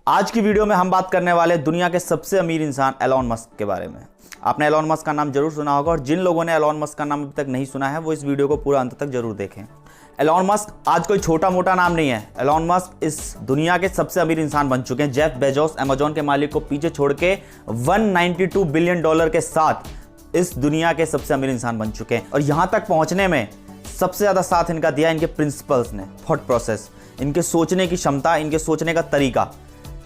आज की वीडियो में हम बात करने वाले दुनिया के सबसे अमीर इंसान एलॉन मस्क के बारे में। आपने एलॉन मस्क का नाम जरूर सुना होगा और जिन लोगों ने एलॉन मस्क का नाम अभी तक नहीं सुना है वो इस वीडियो को पूरा अंत तक जरूर देखें। एलॉन मस्क आज कोई छोटा मोटा नाम नहीं है। एलॉन मस्क इस दुनिया के सबसे अमीर इंसान बन चुके हैं। जेफ बेजोस अमेजॉन के मालिक को पीछे छोड़ के $192 बिलियन के साथ इस दुनिया के सबसे अमीर इंसान बन चुके हैं। और यहां तक पहुंचने में सबसे ज्यादा साथ इनका दिया इनके प्रिंसिपल्स ने। थॉट प्रोसेस, इनके सोचने की क्षमता, इनके सोचने का तरीका,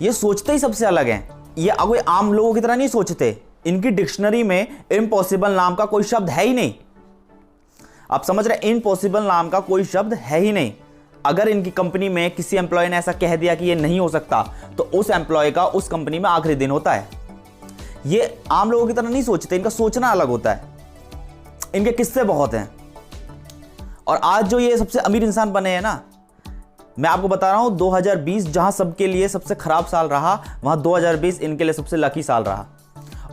ये सोचते ही सबसे अलग हैं। ये कोई आम लोगों की तरह नहीं सोचते। इनकी डिक्शनरी में इम्पॉसिबल नाम का कोई शब्द है ही नहीं। आप समझ रहे, इम्पॉसिबल नाम का कोई शब्द है ही नहीं। अगर इनकी कंपनी में किसी एम्प्लॉय ने ऐसा कह दिया कि ये नहीं हो सकता तो उस एम्प्लॉय का उस कंपनी में आखिरी दिन होता है। ये आम लोगों की तरह नहीं सोचते, इनका सोचना अलग होता है। इनके किस्से बहुत हैं। और आज जो ये सबसे अमीर इंसान बने हैं ना, मैं आपको बता रहा हूं 2020 जहां सबके लिए सबसे खराब साल रहा, वहां 2020 इनके लिए सबसे लकी साल रहा।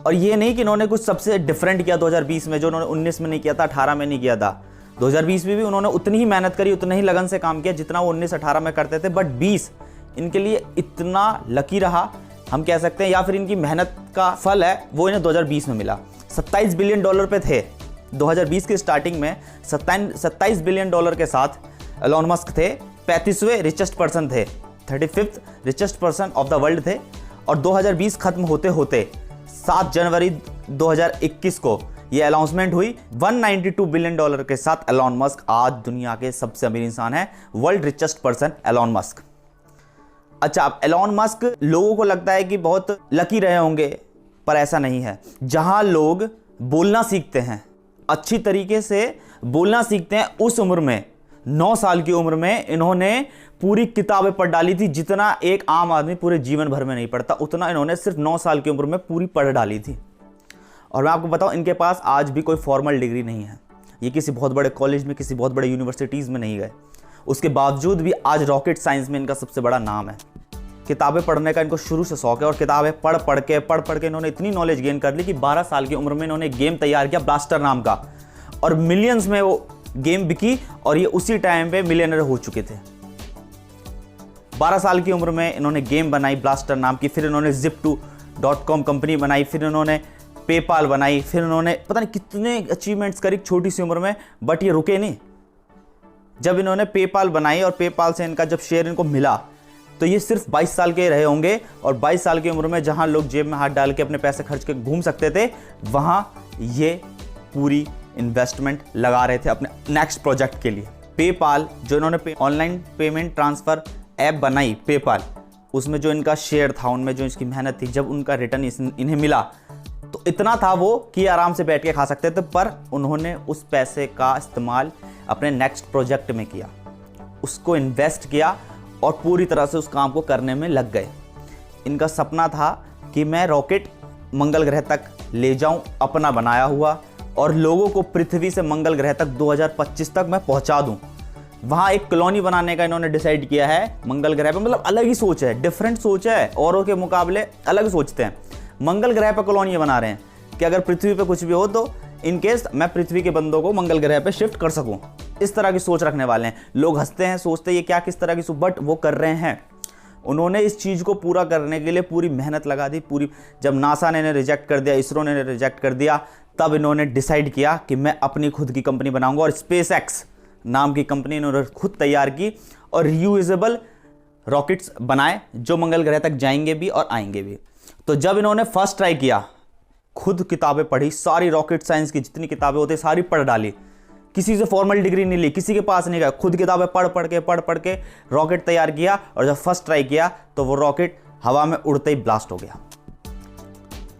और ये नहीं कि इन्होंने कुछ सबसे डिफरेंट किया 2020 में, जो उन्होंने 19 में नहीं किया था, 18 में नहीं किया था। 2020 में भी उन्होंने उतनी ही मेहनत करी, उतना ही लगन से काम किया जितना वो 19-18 में करते थे। बट 20 इनके लिए इतना लकी रहा, हम कह सकते हैं, या फिर इनकी मेहनत का फल है वो इन्हें 2020 में मिला। $27 बिलियन पे थे 2020 की स्टार्टिंग में। $27 बिलियन के साथ एलॉन मस्क थे। 35वें रिचेस्ट पर्सन थे, 35th richest person of the world थे। और 2020 खत्म होते होते 7 जनवरी 2021 को ये अनाउंसमेंट हुई। $192 बिलियन के साथ एलॉन मस्क आज दुनिया के सबसे अमीर इंसान है। World richest person Elon Musk. अच्छा, अब एलॉन मस्क लोगों को लगता है कि बहुत लकी रहे होंगे, पर ऐसा नहीं है। जहां लोग बोलना सीखते हैं, अच्छी तरीके से बोलना सीखते हैं, उस उम्र में 9 साल की उम्र में इन्होंने पूरी किताबें पढ़ डाली थी। जितना एक आम आदमी पूरे जीवन भर में नहीं पढ़ता, उतना इन्होंने सिर्फ 9 साल की उम्र में पूरी पढ़ डाली थी। और मैं आपको बताऊं, इनके पास आज भी कोई फॉर्मल डिग्री नहीं है। ये किसी बहुत बड़े कॉलेज में, किसी बहुत बड़े यूनिवर्सिटीज़ में नहीं गए। उसके बावजूद भी आज रॉकेट साइंस में इनका सबसे बड़ा नाम है। किताबें पढ़ने का इनको शुरू से शौक है और किताबें पढ़ के इन्होंने इतनी नॉलेज गेन कर ली कि 12 साल की उम्र में इन्होंने गेम तैयार किया, ब्लास्टर नाम का। और मिलियंस में वो गेम बिकी और ये उसी टाइम पे मिलियनर हो चुके थे। 12 साल की उम्र में इन्होंने गेम बनाई ब्लास्टर नाम की। फिर इन्होंने zip2.com कंपनी बनाई, फिर इन्होंने पेपाल बनाई, फिर इन्होंने पता नहीं कितने अचीवमेंट्स करी छोटी सी उम्र में। बट ये रुके नहीं। जब इन्होंने पेपाल बनाई और पेपाल से इनका जब शेयर इनको मिला तो ये सिर्फ 22 साल के रहे होंगे। और 22 साल की उम्र में जहां लोग जेब में हाथ डाल के अपने पैसे खर्च के घूम सकते थे, वहां ये पूरी इन्वेस्टमेंट लगा रहे थे अपने नेक्स्ट प्रोजेक्ट के लिए। पेपाल, जो इन्होंने ऑनलाइन पेमेंट ट्रांसफर ऐप बनाई पेपाल, उसमें जो इनका शेयर था, उनमें जो इसकी मेहनत थी, जब उनका रिटर्न इन्हें मिला तो इतना था वो कि आराम से बैठ के खा सकते थे। पर उन्होंने उस पैसे का इस्तेमाल अपने नेक्स्ट प्रोजेक्ट में किया, उसको इन्वेस्ट किया और पूरी तरह से उस काम को करने में लग गए। इनका सपना था कि मैं रॉकेट मंगल ग्रह तक ले जाऊं, अपना बनाया हुआ, और लोगों को पृथ्वी से मंगल ग्रह तक 2025 तक मैं पहुंचा दूं। वहां एक कॉलोनी बनाने का इन्होंने डिसाइड किया है मंगल ग्रह पे। मतलब अलग ही सोच है, डिफरेंट सोच है, औरों के मुकाबले अलग सोचते हैं। मंगल ग्रह पे कॉलोनी बना रहे हैं कि अगर पृथ्वी पे कुछ भी हो तो इन केस मैं पृथ्वी के बंदों को मंगल ग्रह पे शिफ्ट कर सकूं। इस तरह की सोच रखने वाले हैं। लोग हंसते हैं, सोचते हैं ये क्या किस तरह की सोच, बट वो कर रहे हैं। उन्होंने इस चीज़ को पूरा करने के लिए पूरी मेहनत लगा दी। पूरी, जब नासा ने इन्हें रिजेक्ट कर दिया, इसरो ने रिजेक्ट कर दिया, तब इन्होंने डिसाइड किया कि मैं अपनी खुद की कंपनी बनाऊंगा। और SpaceX नाम की कंपनी इन्होंने खुद तैयार की और रियूजेबल रॉकेट्स बनाए जो मंगल ग्रह तक जाएंगे भी और आएंगे भी। तो जब इन्होंने फर्स्ट ट्राई किया, खुद किताबें पढ़ी, सारी रॉकेट साइंस की जितनी किताबें होती सारी पढ़ डाली, किसी से फॉर्मल डिग्री नहीं ली, किसी के पास नहीं गया, खुद किताबें पढ़ के रॉकेट तैयार किया। और जब फर्स्ट ट्राई किया तो वो रॉकेट हवा में उड़ते ही ब्लास्ट हो गया।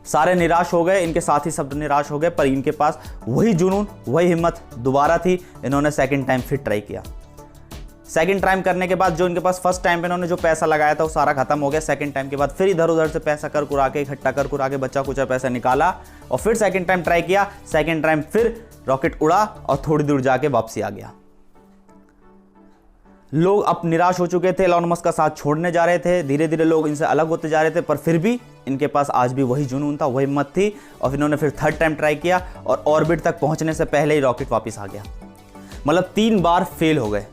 सारे निराश हो गए, इनके साथी सब निराश हो गए, पर इनके पास वही जुनून, वही हिम्मत दोबारा थी। इन्होंने सेकंड टाइम फिर ट्राई किया। सेकंड टाइम करने के बाद जो इनके पास फर्स्ट टाइम पे इन्होंने जो पैसा लगाया था वो सारा खत्म हो गया। सेकंड टाइम के बाद फिर इधर उधर से पैसा कर कुरा के, इकट्ठा कर कुरा के, बचा कुचा पैसा निकाला और फिर सेकंड टाइम ट्राई किया। सेकंड टाइम फिर रॉकेट उड़ा और थोड़ी दूर जाके वापसी आ गया। लोग अब निराश हो चुके थे, एलॉन मस्क का साथ छोड़ने जा रहे थे, धीरे धीरे लोग इनसे अलग होते जा रहे थे, पर फिर भी इनके पास आज भी वही जुनून था, वही हिम्मत थी। और फिर इन्होंने फिर थर्ड टाइम ट्राई किया और ऑर्बिट तक पहुंचने से पहले ही रॉकेट वापस आ गया। मतलब 3 बार फेल हो गए।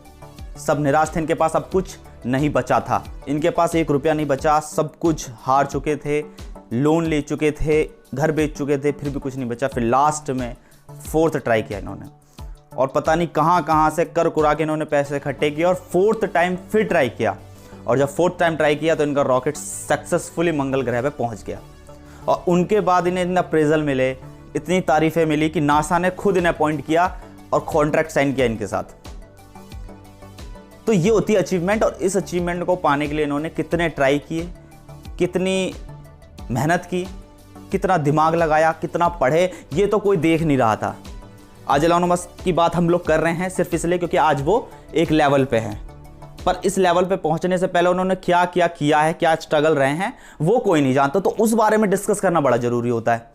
सब निराश थे, इनके पास अब कुछ नहीं बचा था। इनके पास 1 रुपया नहीं बचा, सब कुछ हार चुके थे, लोन ले चुके थे, घर बेच चुके थे, फिर भी कुछ नहीं बचा। फिर लास्ट में 4th ट्राई किया इन्होंने और पता नहीं कहाँ से कर कुरा के इन्होंने पैसे इकट्ठे किए और 4th टाइम फिर ट्राई किया। और जब 4th टाइम ट्राई किया तो इनका रॉकेट सक्सेसफुली मंगल ग्रह पे पहुंच गया। और उनके बाद इन्हें इतने अप्रेजल मिले, इतनी तारीफें मिली कि नासा ने खुद इन्हें अपॉइंट किया और कॉन्ट्रैक्ट साइन किया इनके साथ। तो ये होती है अचीवमेंट। और इस अचीवमेंट को पाने के लिए इन्होंने कितने ट्राई किए, कितनी मेहनत की, कितना दिमाग लगाया, कितना पढ़े, ये तो कोई देख नहीं रहा था। आज एलन मस्क की बात हम लोग कर रहे हैं सिर्फ इसलिए क्योंकि आज वो एक लेवल पे हैं, पर इस लेवल पे पहुंचने से पहले उन्होंने क्या क्या किया है, क्या स्ट्रगल रहे हैं, वो कोई नहीं जानता। तो उस बारे में डिस्कस करना बड़ा जरूरी होता है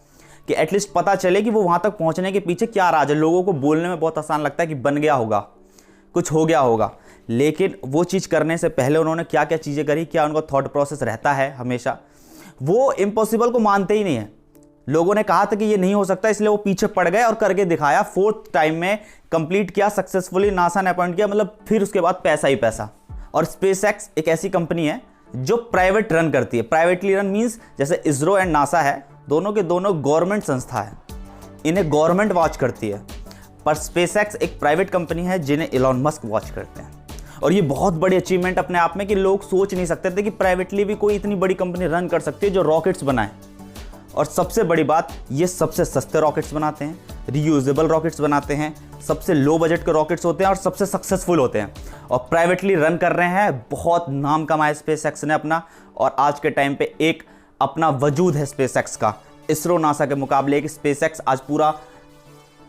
कि एटलीस्ट पता चले कि वो वहां तक पहुंचने के पीछे क्या राज है। लोगों को बोलने में बहुत आसान लगता है कि बन गया होगा, कुछ हो गया होगा, लेकिन वो चीज़ करने से पहले उन्होंने क्या क्या चीज़ें करी, क्या उनका थॉट प्रोसेस रहता है हमेशा। वो इम्पॉसिबल को मानते ही नहीं है। लोगों ने कहा था कि ये नहीं हो सकता, इसलिए वो पीछे पड़ गए और करके दिखाया। 4th टाइम में कंप्लीट किया सक्सेसफुली, नासा ने अपॉइंट किया, मतलब फिर उसके बाद पैसा ही पैसा। और स्पेसएक्स एक ऐसी कंपनी है जो प्राइवेट रन करती है। प्राइवेटली रन मीन्स जैसे इसरो एंड नासा है, दोनों के दोनों गवर्नमेंट संस्था है, इन्हें गवर्नमेंट वॉच करती है। पर स्पेसएक्स एक प्राइवेट कंपनी है जिन्हें एलन मस्क वॉच करते हैं। और ये बहुत बड़ी अचीवमेंट अपने आप में कि लोग सोच नहीं सकते थे कि प्राइवेटली भी कोई इतनी बड़ी कंपनी रन कर सकती है जो रॉकेट्स बनाए। और सबसे बड़ी बात, ये सबसे सस्ते रॉकेट्स बनाते हैं, रीयूजेबल रॉकेट्स बनाते हैं, सबसे लो बजट के रॉकेट्स होते हैं और सबसे सक्सेसफुल होते हैं। और प्राइवेटली रन कर रहे हैं, बहुत नाम कमाया स्पेसएक्स ने अपना। और आज के टाइम पे एक अपना वजूद है स्पेसएक्स का। इसरो नासा के मुकाबले एक स्पेसएक्स आज पूरा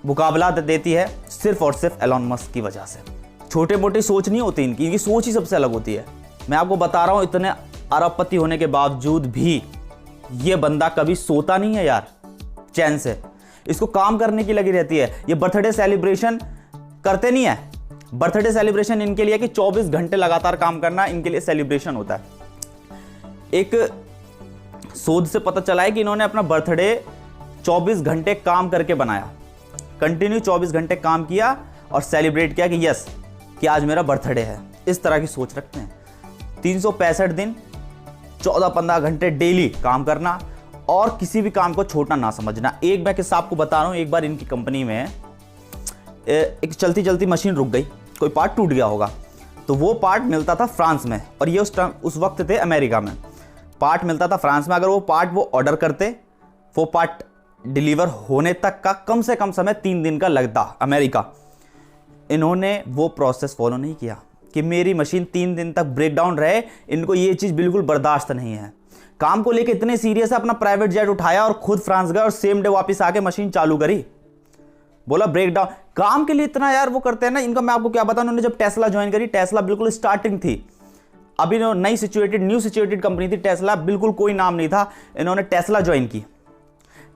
मुकाबला देती है सिर्फ और सिर्फ एलन मस्क की वजह से। छोटे मोटी सोच नहीं होती इनकी सोच ही सबसे अलग होती है। मैं आपको बता रहा हूँ, इतने अरबपति होने के बावजूद भी ये बंदा कभी सोता नहीं है यार चैन से। इसको काम करने की लगी रहती है। ये बर्थडे सेलिब्रेशन करते नहीं है। बर्थडे सेलिब्रेशन इनके लिए कि 24 घंटे लगातार काम करना इनके लिए सेलिब्रेशन होता है। एक शोध से पता चला है कि इन्होंने अपना बर्थडे 24 घंटे काम करके बनाया। कंटिन्यू 24 घंटे काम किया और सेलिब्रेट किया कि यस कि आज मेरा बर्थडे है। इस तरह की सोच रखते हैं। 365 दिन 14-15 घंटे डेली काम करना और किसी भी काम को छोटा ना समझना। एक मैं किस्सा आपको बता रहा हूँ। एक बार इनकी कंपनी में एक चलती चलती मशीन रुक गई, कोई पार्ट टूट गया होगा। तो वो पार्ट मिलता था फ्रांस में और ये उस वक्त थे अमेरिका में। पार्ट मिलता था फ्रांस में। अगर वो पार्ट वो ऑर्डर करते, वो पार्ट डिलीवर होने तक का कम से कम समय 3 दिन का लगता अमेरिका। इन्होंने वो प्रोसेस फॉलो नहीं किया कि मेरी मशीन 3 दिन तक ब्रेकडाउन रहे। इनको ये चीज़ बिल्कुल बर्दाश्त नहीं है। काम को लेके इतने सीरियस है, अपना प्राइवेट जेट उठाया और खुद फ्रांस गए और सेम डे वापस आके मशीन चालू करी। बोला ब्रेकडाउन काम के लिए इतना यार वो करते हैं ना इनका। मैं आपको क्या बताऊं, उन्होंने जब टेस्ला ज्वाइन करी, टेस्ला बिल्कुल स्टार्टिंग थी, अभी न्यू सिचुएटेड कंपनी थी टेस्ला, बिल्कुल कोई नाम नहीं था। इन्होंने टेस्ला ज्वाइन की।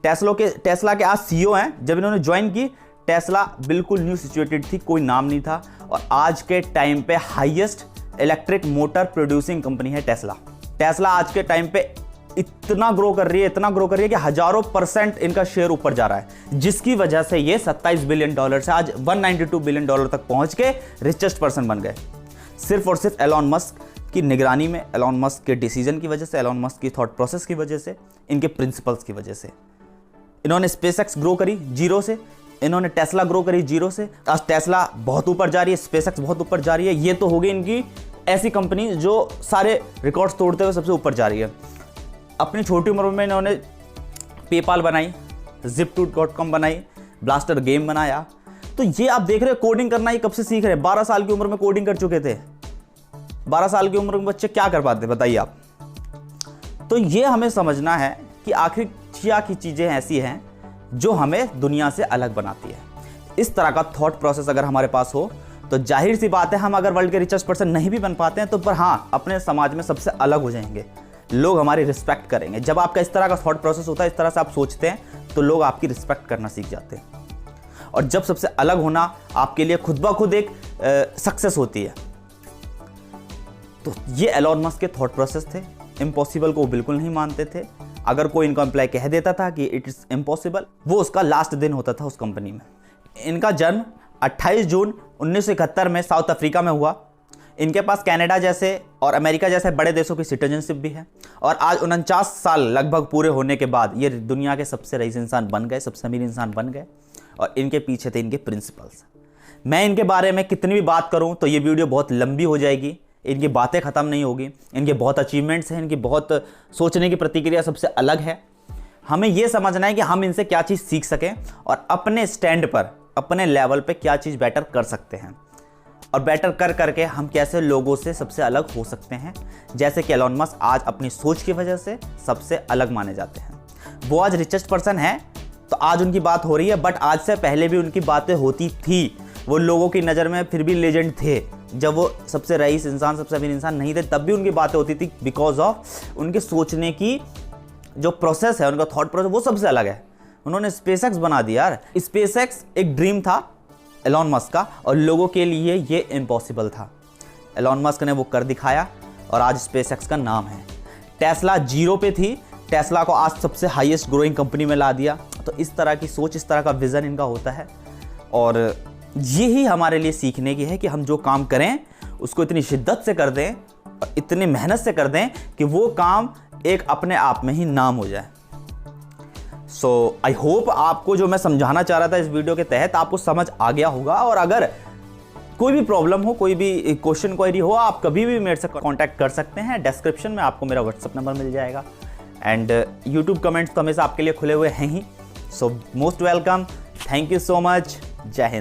टेस्ला के आज सीईओ हैं। जब इन्होंने ज्वाइन की, टेस्ला बिल्कुल न्यू सिचुएटेड थी, कोई नाम नहीं था। और आज के टाइम पे highest electric motor producing company है टेस्ला। टेस्ला आज के टाइम पे इतना ग्रो कर रही है कि हजारों % इनका शेयर ऊपर जा रहा है, जिसकी वजह से ये $27 बिलियन से आज $192 बिलियन तक पहुंच के रिचेस्ट पर्सन बन गए। सिर्फ और सिर्फ एलन मस्क की निगरानी में, एलन मस्क के डिसीजन की वजह से, एलन मस्क की थॉट प्रोसेस की वजह से, इनके प्रिंसिपल्स की वजह से। इन्होंने स्पेसएक्स ग्रो करी 0 से, इन्होंने टेस्ला ग्रो करी 0 से। आज टेस्ला बहुत ऊपर जा रही है, स्पेसएक्स बहुत ऊपर जा रही है। ये तो हो गई इनकी ऐसी कंपनी जो सारे रिकॉर्ड्स तोड़ते हुए सबसे ऊपर जा रही है। अपनी छोटी उम्र में इन्होंने पेपाल बनाई, zip2.com बनाई, ब्लास्टर गेम बनाया। तो ये आप देख रहे हो कोडिंग करना ये कब से सीख रहे हैं। 12 साल की उम्र में कोडिंग कर चुके थे। 12 साल की उम्र में बच्चे क्या कर पाते बताइए आप। तो ये हमें समझना है कि आखिर क्या की चीज़ें ऐसी हैं जो हमें दुनिया से अलग बनाती है। इस तरह का थॉट प्रोसेस अगर हमारे पास हो तो जाहिर सी बात है हम अगर वर्ल्ड के रिचेस्ट पर्सन नहीं भी बन पाते हैं तो पर हाँ अपने समाज में सबसे अलग हो जाएंगे। लोग हमारी रिस्पेक्ट करेंगे। जब आपका इस तरह का थॉट प्रोसेस होता है, इस तरह से आप सोचते हैं, तो लोग आपकी रिस्पेक्ट करना सीख जाते हैं। और जब सबसे अलग होना आपके लिए खुद ब खुद एक सक्सेस होती है। तो ये एलन मस्क के थॉट प्रोसेस थे। इम्पॉसिबल को वो बिल्कुल नहीं मानते थे। अगर कोई इनका एम्प्लॉय कह देता था कि इट इज़ इम्पॉसिबल, वो उसका लास्ट दिन होता था उस कंपनी में। इनका जन्म 28 जून 1971 में साउथ अफ्रीका में हुआ। इनके पास कनाडा जैसे और अमेरिका जैसे बड़े देशों की सिटीजनशिप भी है और आज 49 साल लगभग पूरे होने के बाद ये दुनिया के सबसे रईस इंसान बन गए, सबसे अमीर इंसान बन गए। और इनके पीछे थे इनके प्रिंसिपल्स। मैं इनके बारे में कितनी भी बात करूं तो ये वीडियो बहुत लंबी हो जाएगी, इनकी बातें ख़त्म नहीं होगी। इनके बहुत अचीवमेंट्स हैं, इनकी बहुत सोचने की प्रतिक्रिया सबसे अलग है। हमें यह समझना है कि हम इनसे क्या चीज़ सीख सकें और अपने स्टैंड पर, अपने लेवल पे क्या चीज़ बेटर कर सकते हैं और बेटर कर करके हम कैसे लोगों से सबसे अलग हो सकते हैं। जैसे कि एलोन मस्क आज अपनी सोच की वजह से सबसे अलग माने जाते हैं। वो आज रिचेस्ट पर्सन है तो आज उनकी बात हो रही है, बट आज से पहले भी उनकी बातें होती थी। वो लोगों की नज़र में फिर भी लेजेंड थे। जब वो सबसे रईस इंसान, सबसे अमीर इंसान नहीं थे, तब भी उनकी बातें होती थी बिकॉज ऑफ उनके सोचने की जो प्रोसेस है, उनका थॉट प्रोसेस वो सबसे अलग है। उन्होंने स्पेसएक्स बना दिया यार। स्पेसएक्स एक ड्रीम था एलोन मस्क का और लोगों के लिए ये इम्पॉसिबल था। एलोन मस्क ने वो कर दिखाया और आज स्पेसएक्स का नाम है। टेस्ला जीरो पे थी, टेस्ला को आज सबसे हाईएस्ट ग्रोइंग कंपनी में ला दिया। तो इस तरह की सोच, इस तरह का विज़न इनका होता है और यही हमारे लिए सीखने की है कि हम जो काम करें उसको इतनी शिद्दत से कर दें और इतनी मेहनत से कर दें कि वो काम एक अपने आप में ही नाम हो जाए। सो आई होप आपको जो मैं समझाना चाह रहा था इस वीडियो के तहत आपको समझ आ गया होगा। और अगर कोई भी प्रॉब्लम हो, कोई भी क्वेश्चन क्वेरी हो, आप कभी भी मेरे से कांटेक्ट कर सकते हैं। डिस्क्रिप्शन में आपको मेरा व्हाट्सएप नंबर मिल जाएगा एंड यूट्यूब कमेंट्स तो हमेशा आपके लिए खुले हुए हैं ही। So most welcome, thank you so much, जय हिंद।